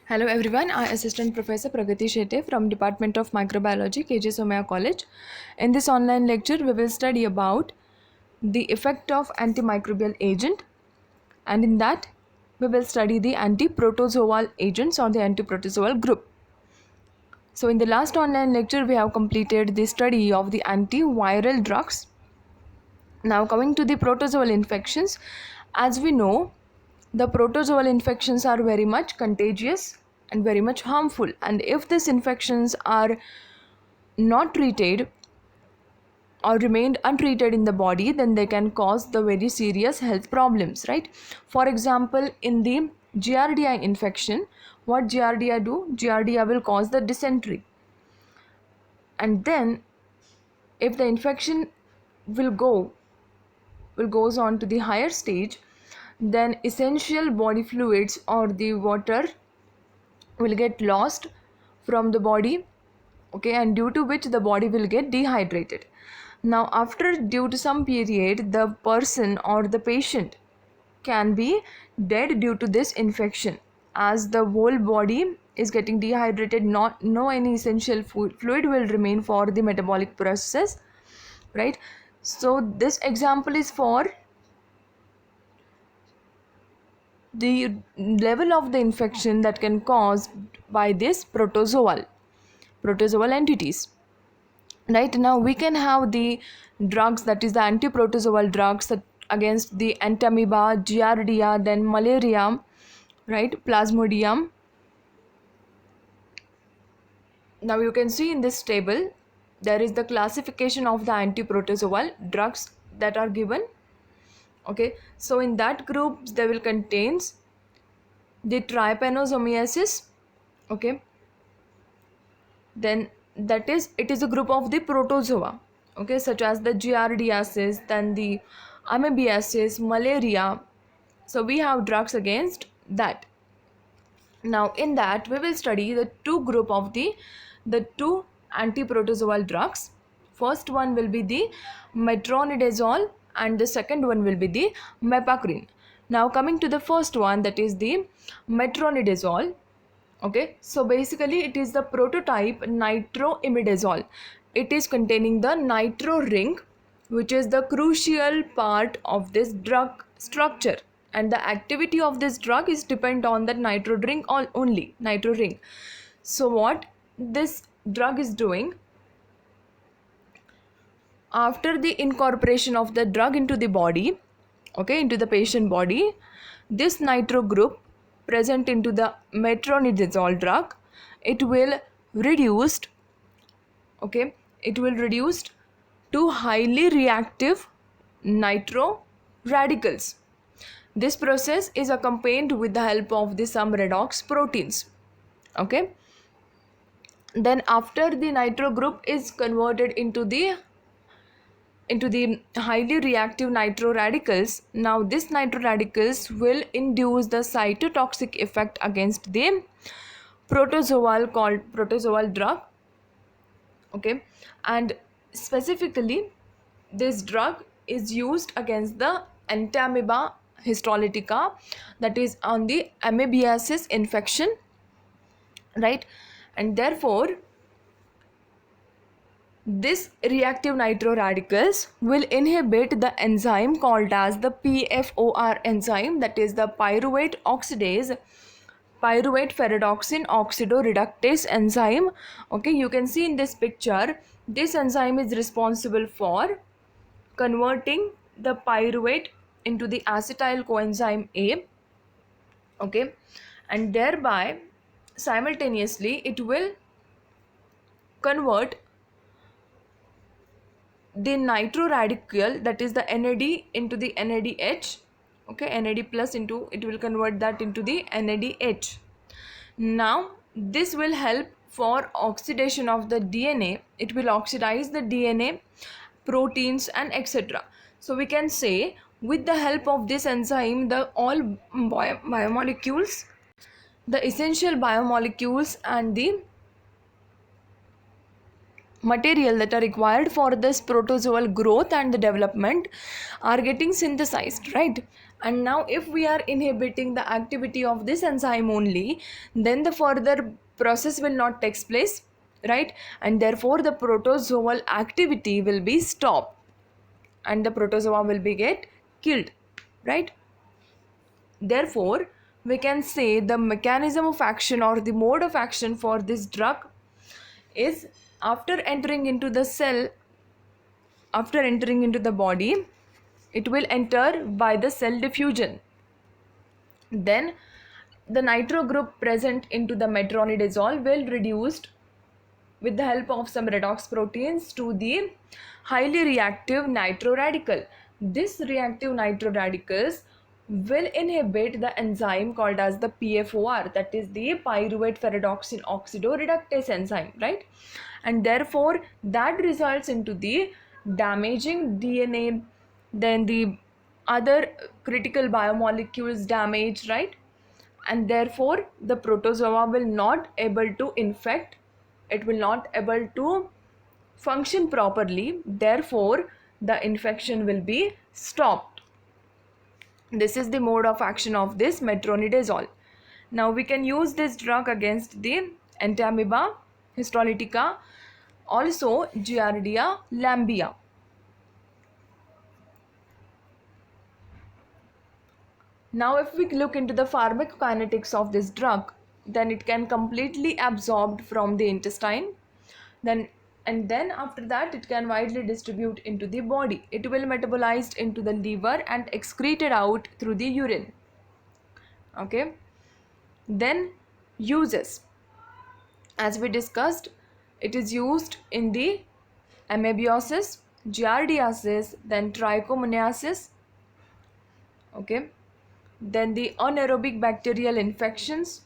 Hello everyone, I am Assistant Professor Pragati Shetty from Department of Microbiology, KJ Somaya College. In this online lecture, we will study about the effect of antimicrobial agent, and in that we will study the antiprotozoal agents or the antiprotozoal group. So in the last online lecture, we have completed the study of the antiviral drugs. Now coming to the protozoal infections, as we know, the protozoal infections are very much contagious and very much harmful, and if these infections are not treated or remained untreated in the body, then they can cause the very serious health problems, right? For example, in the giardia infection, what giardia do? Giardia will cause the dysentery, and then if the infection will goes on to the higher stage, then essential body fluids or the water will get lost from the body, okay, and due to which the body will get dehydrated. Now after due to some period, the person or the patient can be dead due to this infection, as the whole body is getting dehydrated, not no any essential fluid will remain for the metabolic process, right? So this example is for the level of the infection that can cause by this protozoal entities. Right, now we can have the drugs, that is the antiprotozoal drugs against the entamoeba, giardia, then malaria, right, plasmodium. Now you can see in this table there is the classification of the antiprotozoal drugs that are given. Okay, so in that group they will contains the trypanosomiasis. Okay, then that is, it is a group of the protozoa, okay, such as the giardiasis, then the amoebiasis, malaria. So we have drugs against that. Now in that we will study the the two antiprotozoal drugs. First one will be the metronidazole and the second one will be the mepacrin. Now coming to the first one, that is the metronidazole. Okay, so basically it is the prototype nitroimidazole. It is containing the nitro ring, which is the crucial part of this drug structure, and the activity of this drug is depend on that nitro ring only, nitro ring. So what this drug is doing, after the incorporation of the drug into the body, okay, into the patient body, this nitro group present into the metronidazole drug, it will reduced, okay, it will reduced to highly reactive nitro radicals. This process is accompanied with the help of the some redox proteins. Okay, then after the nitro group is converted into the highly reactive nitro radicals, now this nitro radicals will induce the cytotoxic effect against the protozoal called protozoal drug. Okay, and specifically this drug is used against the entamoeba histolytica, that is on the amoebiasis infection, right? And therefore this reactive nitro radicals will inhibit the enzyme called as the PFOR enzyme, that is the pyruvate oxidase, pyruvate ferredoxin oxidoreductase enzyme. Okay, you can see in this picture, this enzyme is responsible for converting the pyruvate into the acetyl coenzyme A. Okay, and thereby simultaneously it will convert the nitro radical, that is the NAD, into the NADH. Okay, NAD plus into, it will convert that into the NADH. Now this will help for oxidation of the DNA. It will oxidize the DNA, proteins and etc. So we can say with the help of this enzyme, the all biomolecules, the essential biomolecules and the material that are required for this protozoal growth and the development are getting synthesized, right? And now if we are inhibiting the activity of this enzyme only, then the further process will not take place, right? And therefore the protozoal activity will be stopped and the protozoa will be get killed, right? Therefore we can say the mechanism of action or the mode of action for this drug is, after entering into the cell, after entering into the body, it will enter by the cell diffusion. Then the nitro group present into the metronidazole will reduced with the help of some redox proteins to the highly reactive nitro radical. This reactive nitro radicals will inhibit the enzyme called as the PFOR, that is the pyruvate ferredoxin oxidoreductase enzyme, right? And therefore that results into the damaging DNA, then the other critical biomolecules damage, right? And therefore the protozoa will not able to infect, it will not able to function properly, therefore the infection will be stopped. This is the mode of action of this metronidazole. Now we can use this drug against the Entamoeba histolytica, also Giardia lamblia. Now if we look into the pharmacokinetics of this drug, then it can completely absorbed from the intestine, then after that it can widely distribute into the body. It will metabolized into the liver and excreted out through the urine. Okay, then uses, as we discussed, it is used in the amebiosis, giardiasis, then trichomoniasis. Okay, then the anaerobic bacterial infections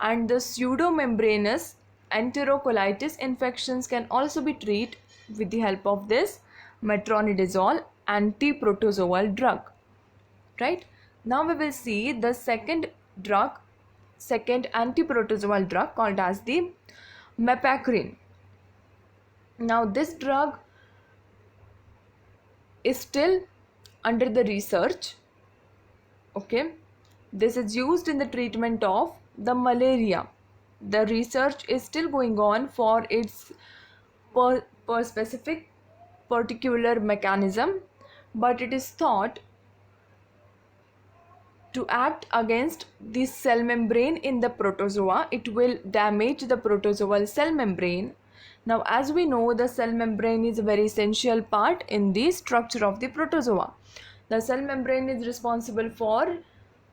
and the pseudomembranous enterocolitis infections can also be treated with the help of this metronidazole antiprotozoal drug, right? Now we will see the second antiprotozoal drug called as the mepacrin. Now this drug is still under the research. Okay, this is used in the treatment of the malaria. The research is still going on for its per specific particular mechanism, but it is thought to act against the cell membrane in the protozoa. It will damage the protozoal cell membrane. Now as we know, the cell membrane is a very essential part in the structure of the protozoa. The cell membrane is responsible for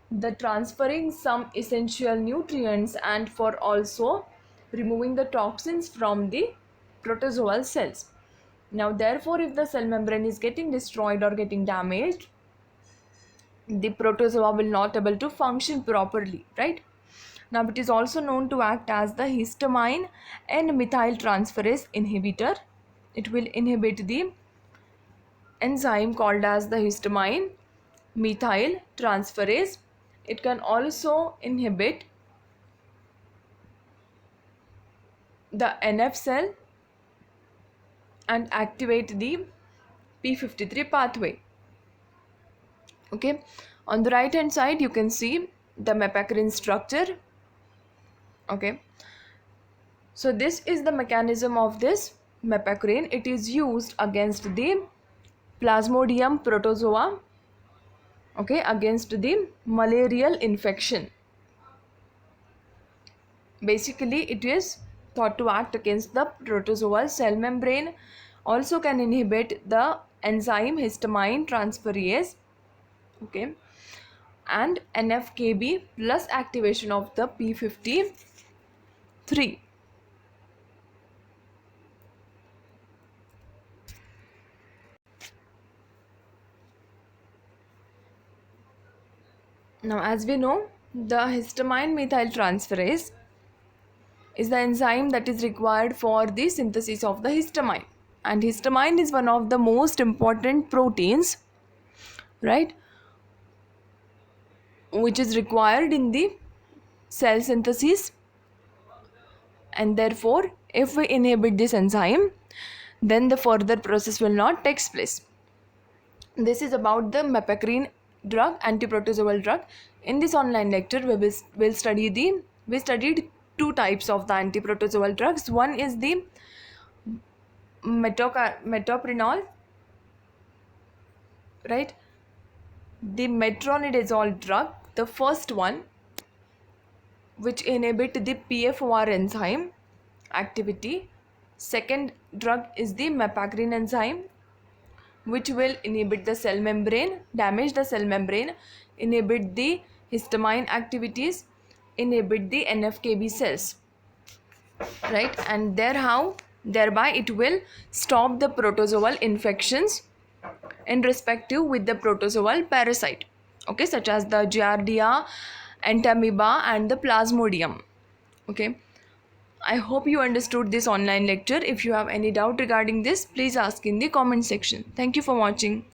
the transferring some essential nutrients and for also removing the toxins from the protozoal cells. Now therefore if the cell membrane is getting destroyed or getting damaged, the protozoa will not able to function properly, right? Now it is also known to act as the histamine and methyltransferase inhibitor. It will inhibit the enzyme called as the histamine methyltransferase. It can also inhibit the NF cell and activate the p53 pathway. Okay, on the right hand side you can see the mepacrin structure. Okay, so this is the mechanism of this mepacrin. It is used against the Plasmodium protozoa, okay, against the malarial infection. Basically it is thought to act against the protozoal cell membrane, also can inhibit the enzyme histamine transferase, okay, and NFKB plus activation of the p53. Now as we know, the histamine methyltransferase is the enzyme that is required for the synthesis of the histamine, and histamine is one of the most important proteins, right, which is required in the cell synthesis, and therefore if we inhibit this enzyme, then the further process will not take place. This is about the mepacrin drug, antiprotozoal drug. In this online lecture, we studied two types of the antiprotozoal drugs. One is the metoprolol, right? The metronidazole drug, the first one, which inhibit the PFOR enzyme activity. Second drug is the mapacrin enzyme, which will inhibit the cell membrane, damage the cell membrane, inhibit the histamine activities, inhibit the NFKB cells, right? And thereby it will stop the protozoal infections in respective with the protozoal parasite, okay, such as the Giardia, Entamoeba and the Plasmodium. Okay, I hope you understood this online lecture. If you have any doubt regarding this, please ask in the comment section. Thank you for watching.